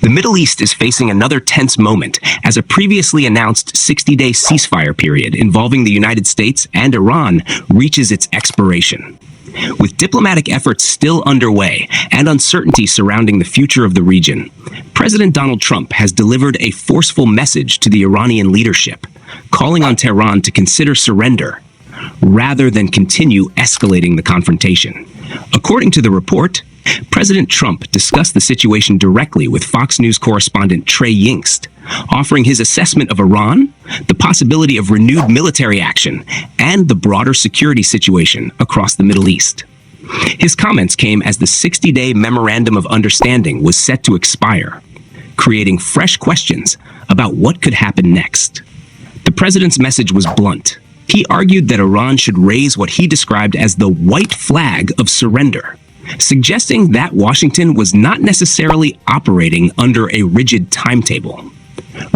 The Middle East is facing another tense moment as a previously announced 60-day ceasefire period involving the United States and Iran reaches its expiration. With diplomatic efforts still underway and uncertainty surrounding the future of the region, President Donald Trump has delivered a forceful message to the Iranian leadership, calling on Tehran to consider surrender rather than continue escalating the confrontation. According to the report, President Trump discussed the situation directly with Fox News correspondent Trey Yingst, offering his assessment of Iran, the possibility of renewed military action, and the broader security situation across the Middle East. His comments came as the 60-day Memorandum of Understanding was set to expire, creating fresh questions about what could happen next. The president's message was blunt. He argued that Iran should raise what he described as the white flag of surrender, suggesting that Washington was not necessarily operating under a rigid timetable.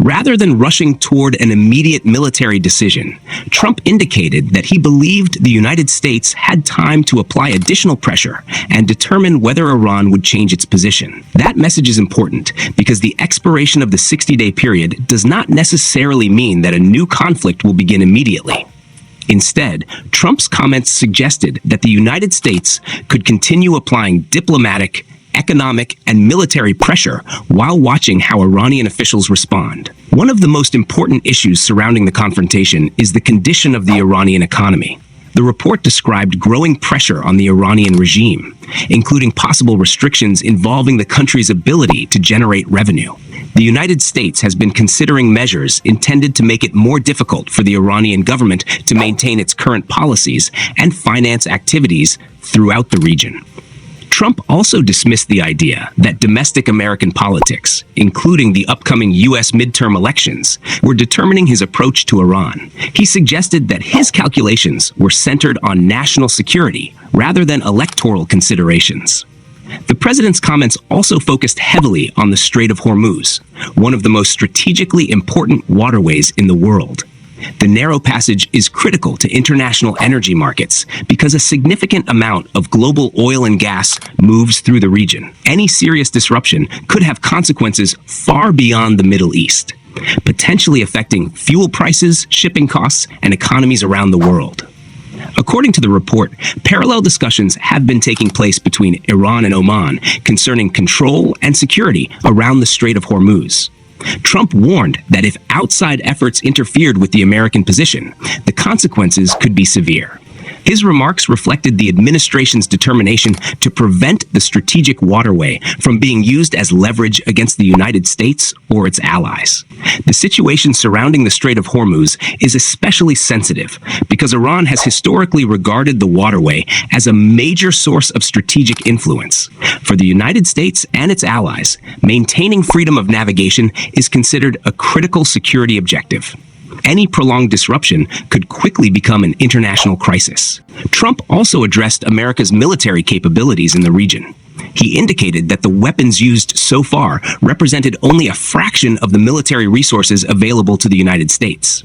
Rather than rushing toward an immediate military decision, Trump indicated that he believed the United States had time to apply additional pressure and determine whether Iran would change its position. That message is important because the expiration of the 60-day period does not necessarily mean that a new conflict will begin immediately. Instead, Trump's comments suggested that the United States could continue applying diplomatic, economic, and military pressure while watching how Iranian officials respond. One of the most important issues surrounding the confrontation is the condition of the Iranian economy. The report described growing pressure on the Iranian regime, including possible restrictions involving the country's ability to generate revenue. The United States has been considering measures intended to make it more difficult for the Iranian government to maintain its current policies and finance activities throughout the region. Trump also dismissed the idea that domestic American politics, including the upcoming U.S. midterm elections, were determining his approach to Iran. He suggested that his calculations were centered on national security rather than electoral considerations. The president's comments also focused heavily on the Strait of Hormuz, one of the most strategically important waterways in the world. The narrow passage is critical to international energy markets because a significant amount of global oil and gas moves through the region. Any serious disruption could have consequences far beyond the Middle East, potentially affecting fuel prices, shipping costs, and economies around the world. According to the report, parallel discussions have been taking place between Iran and Oman concerning control and security around the Strait of Hormuz. Trump warned that if outside efforts interfered with the American position, the consequences could be severe. His remarks reflected the administration's determination to prevent the strategic waterway from being used as leverage against the United States or its allies. The situation surrounding the Strait of Hormuz is especially sensitive because Iran has historically regarded the waterway as a major source of strategic influence. For the United States and its allies, maintaining freedom of navigation is considered a critical security objective. Any prolonged disruption could quickly become an international crisis. Trump also addressed America's military capabilities in the region. He indicated that the weapons used so far represented only a fraction of the military resources available to the United States.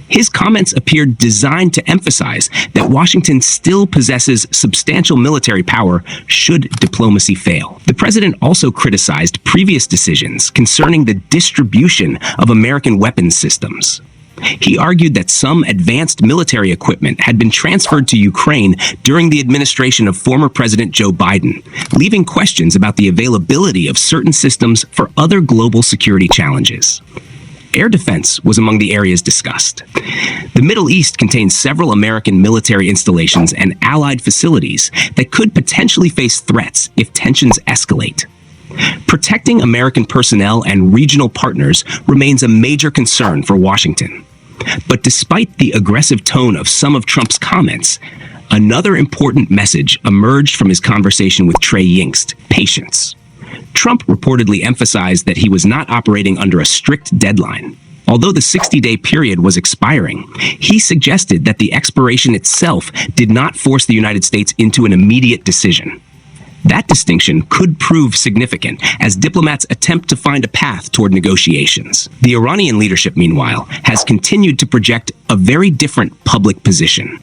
His comments appeared designed to emphasize that Washington still possesses substantial military power should diplomacy fail. The president also criticized previous decisions concerning the distribution of American weapons systems. He argued that some advanced military equipment had been transferred to Ukraine during the administration of former President Joe Biden, leaving questions about the availability of certain systems for other global security challenges. Air defense was among the areas discussed. The Middle East contains several American military installations and allied facilities that could potentially face threats if tensions escalate. Protecting American personnel and regional partners remains a major concern for Washington. But despite the aggressive tone of some of Trump's comments, another important message emerged from his conversation with Trey Yingst: patience. Trump reportedly emphasized that he was not operating under a strict deadline. Although the 60-day period was expiring, he suggested that the expiration itself did not force the United States into an immediate decision. That distinction could prove significant as diplomats attempt to find a path toward negotiations. The Iranian leadership, meanwhile, has continued to project a very different public position.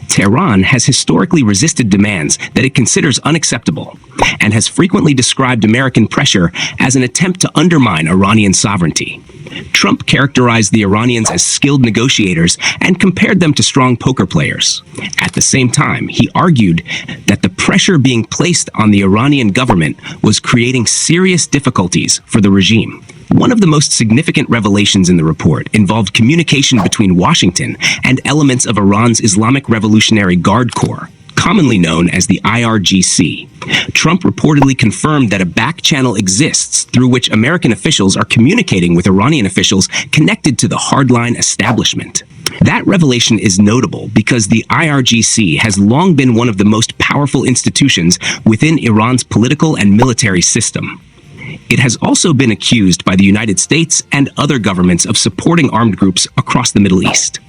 Tehran has historically resisted demands that it considers unacceptable and has frequently described American pressure as an attempt to undermine Iranian sovereignty. Trump characterized the Iranians as skilled negotiators and compared them to strong poker players. At the same time, he argued that the pressure being placed on the Iranian government was creating serious difficulties for the regime. One of the most significant revelations in the report involved communication between Washington and elements of Iran's Islamic Revolutionary Guard Corps, commonly known as the IRGC. Trump reportedly confirmed that a back channel exists through which American officials are communicating with Iranian officials connected to the hardline establishment. That revelation is notable because the IRGC has long been one of the most powerful institutions within Iran's political and military system. It has also been accused by the United States and other governments of supporting armed groups across the Middle East.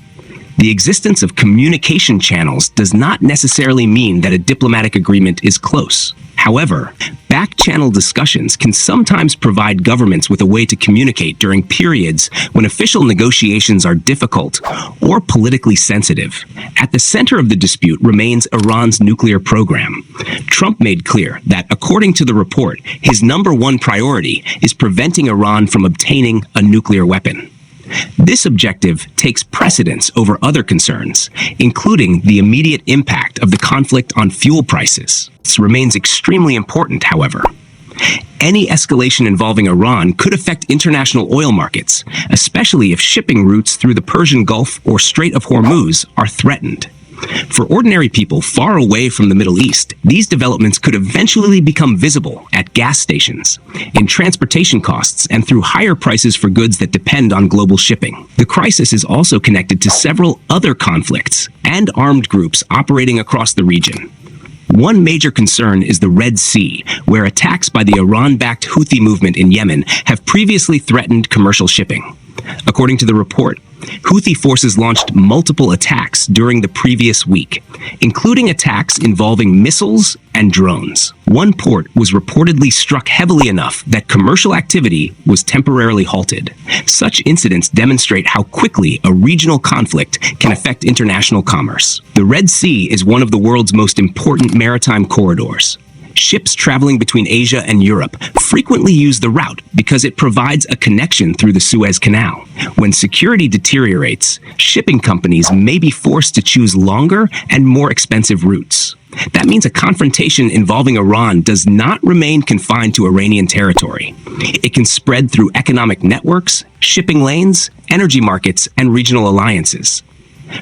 The existence of communication channels does not necessarily mean that a diplomatic agreement is close. However, back-channel discussions can sometimes provide governments with a way to communicate during periods when official negotiations are difficult or politically sensitive. At the center of the dispute remains Iran's nuclear program. Trump made clear that, according to the report, his #1 priority is preventing Iran from obtaining a nuclear weapon. This objective takes precedence over other concerns, including the immediate impact of the conflict on fuel prices. This remains extremely important, however. Any escalation involving Iran could affect international oil markets, especially if shipping routes through the Persian Gulf or Strait of Hormuz are threatened. For ordinary people far away from the Middle East, these developments could eventually become visible at gas stations, in transportation costs, and through higher prices for goods that depend on global shipping. The crisis is also connected to several other conflicts and armed groups operating across the region. One major concern is the Red Sea, where attacks by the Iran-backed Houthi movement in Yemen have previously threatened commercial shipping. According to the report, Houthi forces launched multiple attacks during the previous week, including attacks involving missiles and drones. One port was reportedly struck heavily enough that commercial activity was temporarily halted. Such incidents demonstrate how quickly a regional conflict can affect international commerce. The Red Sea is one of the world's most important maritime corridors. Ships traveling between Asia and Europe frequently use the route because it provides a connection through the Suez Canal. When security deteriorates, shipping companies may be forced to choose longer and more expensive routes. That means a confrontation involving Iran does not remain confined to Iranian territory. It can spread through economic networks, shipping lanes, energy markets, and regional alliances.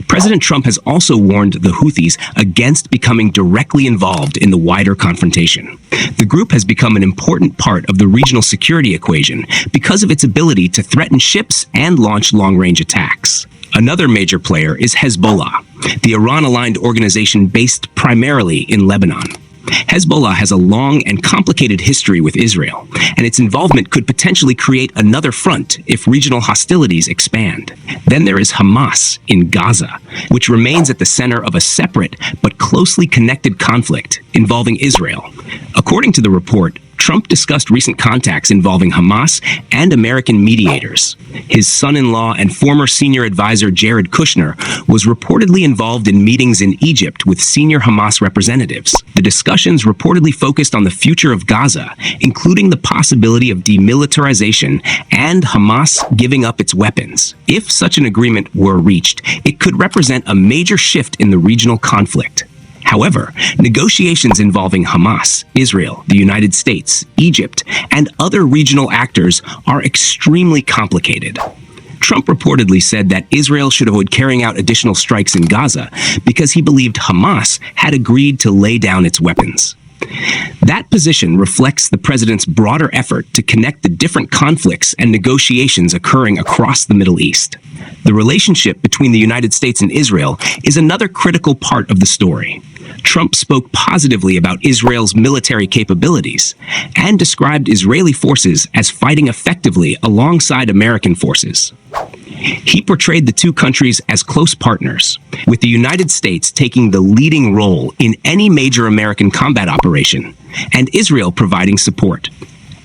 President Trump has also warned the Houthis against becoming directly involved in the wider confrontation. The group has become an important part of the regional security equation because of its ability to threaten ships and launch long-range attacks. Another major player is Hezbollah, the Iran-aligned organization based primarily in Lebanon. Hezbollah has a long and complicated history with Israel, and its involvement could potentially create another front if regional hostilities expand. Then there is Hamas in Gaza, which remains at the center of a separate but closely connected conflict involving Israel. According to the report, Trump discussed recent contacts involving Hamas and American mediators. His son-in-law and former senior advisor Jared Kushner was reportedly involved in meetings in Egypt with senior Hamas representatives. The discussions reportedly focused on the future of Gaza, including the possibility of demilitarization and Hamas giving up its weapons. If such an agreement were reached, it could represent a major shift in the regional conflict. However, negotiations involving Hamas, Israel, the United States, Egypt, and other regional actors are extremely complicated. Trump reportedly said that Israel should avoid carrying out additional strikes in Gaza because he believed Hamas had agreed to lay down its weapons. That position reflects the president's broader effort to connect the different conflicts and negotiations occurring across the Middle East. The relationship between the United States and Israel is another critical part of the story. Trump spoke positively about Israel's military capabilities and described Israeli forces as fighting effectively alongside American forces. He portrayed the two countries as close partners, with the United States taking the leading role in any major American combat operation, and Israel providing support.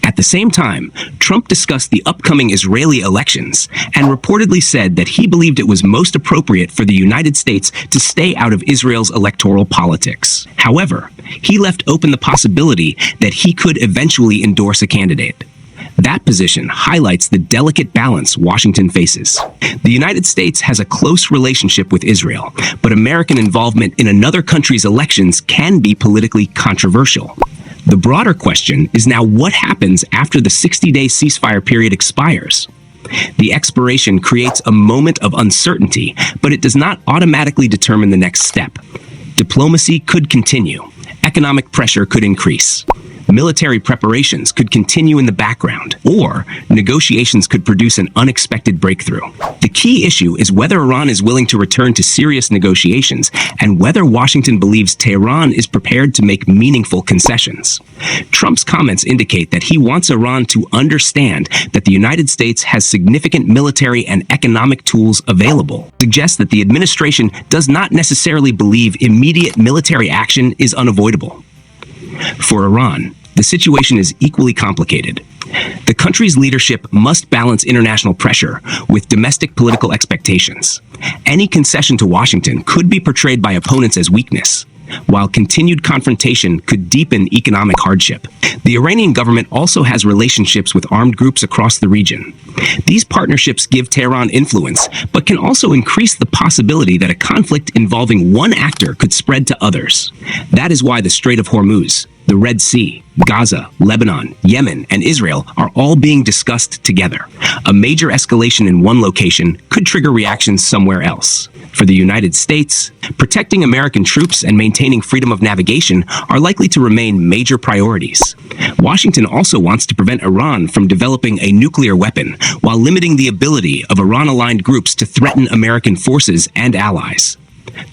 At the same time, Trump discussed the upcoming Israeli elections and reportedly said that he believed it was most appropriate for the United States to stay out of Israel's electoral politics. However, he left open the possibility that he could eventually endorse a candidate. That position highlights the delicate balance Washington faces. The United States has a close relationship with Israel, but American involvement in another country's elections can be politically controversial. The broader question is now what happens after the 60-day ceasefire period expires. The expiration creates a moment of uncertainty, but it does not automatically determine the next step. Diplomacy could continue. Economic pressure could increase. Military preparations could continue in the background, or negotiations could produce an unexpected breakthrough. The key issue is whether Iran is willing to return to serious negotiations and whether Washington believes Tehran is prepared to make meaningful concessions. Trump's comments indicate that he wants Iran to understand that the United States has significant military and economic tools available, suggests that the administration does not necessarily believe immediate military action is unavoidable. For Iran, the situation is equally complicated. The country's leadership must balance international pressure with domestic political expectations. Any concession to Washington could be portrayed by opponents as weakness, while continued confrontation could deepen economic hardship. The Iranian government also has relationships with armed groups across the region. These partnerships give Tehran influence, but can also increase the possibility that a conflict involving one actor could spread to others. That is why the Strait of Hormuz, the Red Sea, Gaza, Lebanon, Yemen, and Israel are all being discussed together. A major escalation in one location could trigger reactions somewhere else. For the United States, protecting American troops and maintaining freedom of navigation are likely to remain major priorities. Washington also wants to prevent Iran from developing a nuclear weapon while limiting the ability of Iran-aligned groups to threaten American forces and allies.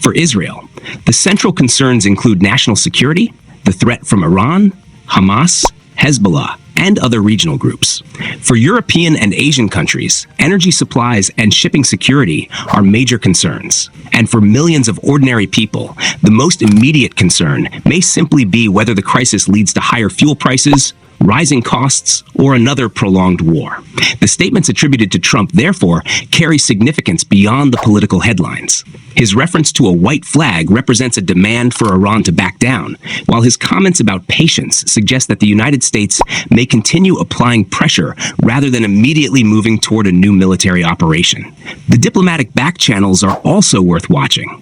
For Israel, the central concerns include national security, the threat from Iran, Hamas, Hezbollah, and other regional groups. For European and Asian countries, energy supplies and shipping security are major concerns. And for millions of ordinary people, the most immediate concern may simply be whether the crisis leads to higher fuel prices, rising costs, or another prolonged war. The statements attributed to Trump, therefore, carry significance beyond the political headlines. His reference to a white flag represents a demand for Iran to back down, while his comments about patience suggest that the United States may continue applying pressure rather than immediately moving toward a new military operation. The diplomatic back channels are also worth watching.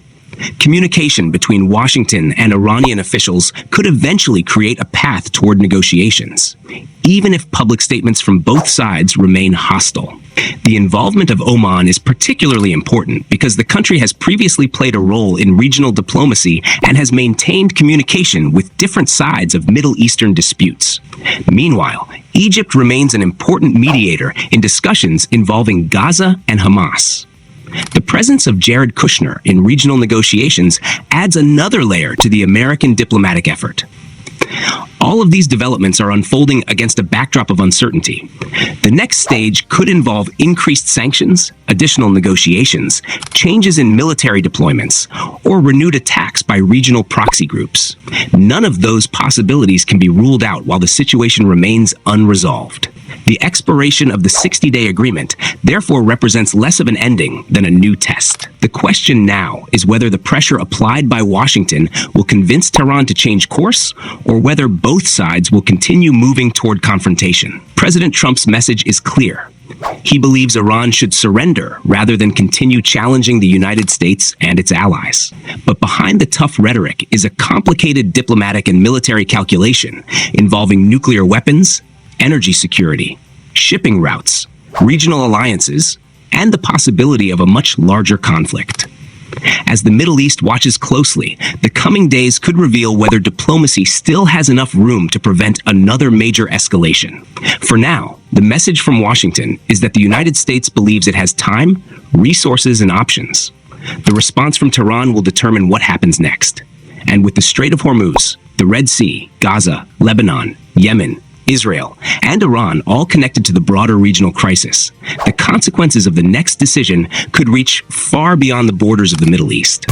Communication between Washington and Iranian officials could eventually create a path toward negotiations, even if public statements from both sides remain hostile. The involvement of Oman is particularly important because the country has previously played a role in regional diplomacy and has maintained communication with different sides of Middle Eastern disputes. Meanwhile, Egypt remains an important mediator in discussions involving Gaza and Hamas. The presence of Jared Kushner in regional negotiations adds another layer to the American diplomatic effort. All of these developments are unfolding against a backdrop of uncertainty. The next stage could involve increased sanctions, additional negotiations, changes in military deployments, or renewed attacks by regional proxy groups. None of those possibilities can be ruled out while the situation remains unresolved. The expiration of the 60-day agreement therefore represents less of an ending than a new test. The question now is whether the pressure applied by Washington will convince Tehran to change course, or whether both sides will continue moving toward confrontation. President Trump's message is clear. He believes Iran should surrender rather than continue challenging the United States and its allies. But behind the tough rhetoric is a complicated diplomatic and military calculation involving nuclear weapons, energy security, shipping routes, regional alliances, and the possibility of a much larger conflict. As the Middle East watches closely, the coming days could reveal whether diplomacy still has enough room to prevent another major escalation. For now, the message from Washington is that the United States believes it has time, resources, and options. The response from Tehran will determine what happens next. And with the Strait of Hormuz, the Red Sea, Gaza, Lebanon, Yemen, Israel, and Iran all connected to the broader regional crisis, the consequences of the next decision could reach far beyond the borders of the Middle East.